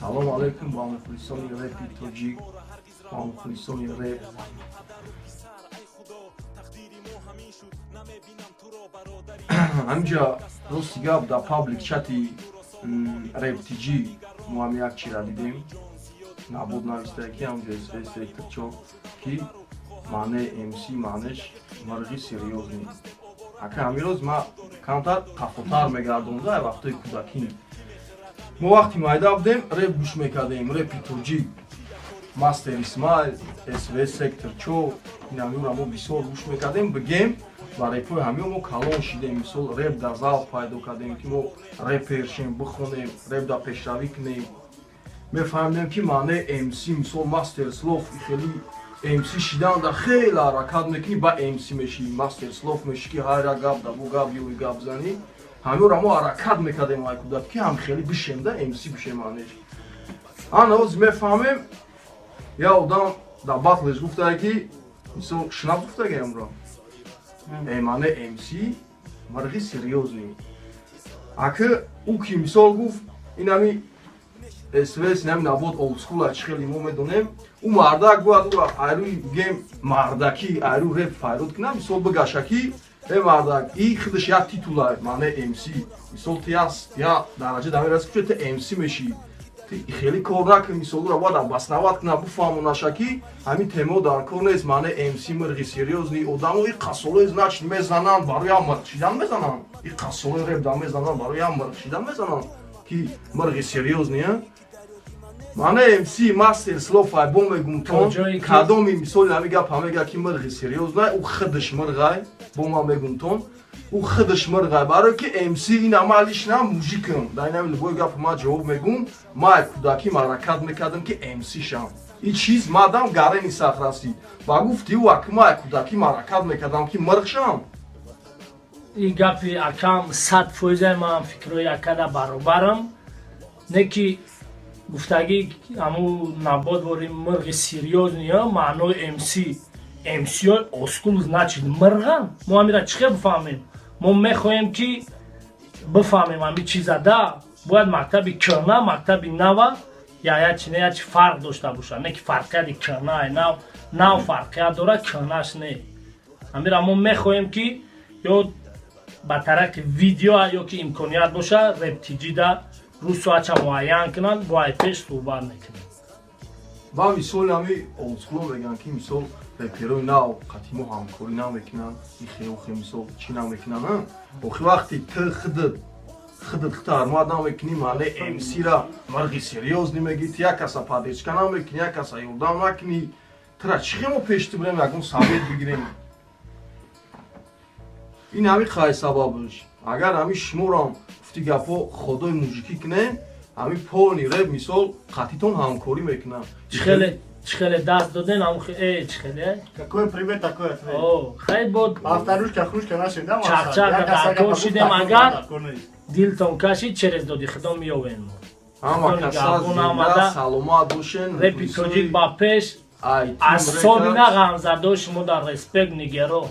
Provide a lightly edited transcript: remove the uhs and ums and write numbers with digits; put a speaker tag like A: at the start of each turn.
A: سلام علیکم با مخلصان رپ تاجیک با مخلصان رپ همینجا روستی گاب در پابلیک چاتی رپ تیجی ما هم یک چی را دیدیم نبود نویسته که همونجا سیکتر چو که معنی امسی معنیش مرغی سریوزنی اکه همین روز ما کمتر قفلتر میگردم ده وقتی کودکی ما وقتی مایده بودیم رپ گوش میکردیم رپ ترجی مستر اسمایل اسوی سیکتر چو این همین رو ما بسیار گوش میکردیم بگیم و رپوی همین ما کلان شدیم مثل رپ در زال پیدا کردیم که ما رپر شیم بخونیم رپ در پیشروی کنیم میفهمیدیم که معنی امسی مثل مستر سلوف خیلی امسی شدن در خیلی حرکت میکنی با امسی میشی مستر سلوف میشی که هر گاب دبو گاب یوی گاب زنی همین رو ما حرکت میکردیم های کودک که هم خیلی بشیم ده امسی بشیم معنیش آن روز میفهمیم یا آدم در بطلش گفته که مثل شناب گفته که امرو معنی امسی مرغی سریوزنی اکه او که مثال گفت این همی اسویس نمی نبود اولد سکول اچ خیلی ما میدونیم او مردک بود او ایروی گیم مردکی ایرو رپ فایرود کنه مثال بگشکی ای مردک ای خودش یک تیتولای معنی امسی مثال تیاس یا درجه دمی رسید که تی امسی میشی خیلی کار نکنی مثال رو باید بسنوات کنه بفهمو نشکی همین تیمو در کار نیست معنی امسی مرغی سریوزنی آدم ای قصولوی زنچ میزنن برای هم مرغ شیدن میزنن ای قصولوی رپ دم میزنن برای هم مرغ شیدن میزنن که مرغی سریوزنی معنی امسی مستر سلوف بوم میگم تون کدومی مثال نمیگه پامیگه که مرغی سریوز نه او خودش مرغای بوم میگم تون او خودش مرغای برای که امسی این عملش نه موزیکم در این همین بوی گپ ما جواب میگم ما کودکی حرکت میکردم که امسی شم این چیز مادام گارنی ساخراسی با گفتی او که ما کودکی حرکت میکردم که مرغ شم
B: این گپی اکم 100% من فکروی اکدا برابرم نه که گفتگی همو نباد باریم مرغ سریوز نیا معنای امسی امسی های اسکول значит مرغن ما همیره چخه بفهمیم ما میخوایم که بفهمیم همی چیزا ده باید مکتبی کرنا مکتبی نوا یا یک فرق داشته باشه نه که فرقیت کرنا نو فرقیت داره کرناش نه همیره ما میخوایم که یا با طرق ویدیو یا که امکانیت باشه رپ تیجی ده روز ساعت معین کنن با پیش صحبت میکنن
A: با مثال همی اولد سکول بگن که مثال رپروی نو قدیمو همکاری نمیکنن این خیلی مثال چی نمیکنن وقتی وقتی تو خودت ارماد نمیکنی معنی امسی را مرغی سریوز نمیگی یک کسا پادیچکا نمیکنی یک کسا یولدان نکنی ترا چی ما پیش تو بریم یکم ثابت بگیریم این همی خواهی سببش اگر همی شمورم گفتی گپا خدای موزیکی کنه همی پولنی رپ مثال قطیتون همکاری میکنن
B: چخیلی دست دادن هم خیلی چخیلی
C: Какой привет, такой ответ.
B: خیلی بود
C: Повторюшка, хрушка наши, да,
B: چخچخ کاشیدم اگر دیلتون کشید چرز دادی خدا میوین
A: همه کسا زنده سلامت باشن
B: رپی تاجیک با پیش از صابی نغم زداش ما در رسپیک نگرو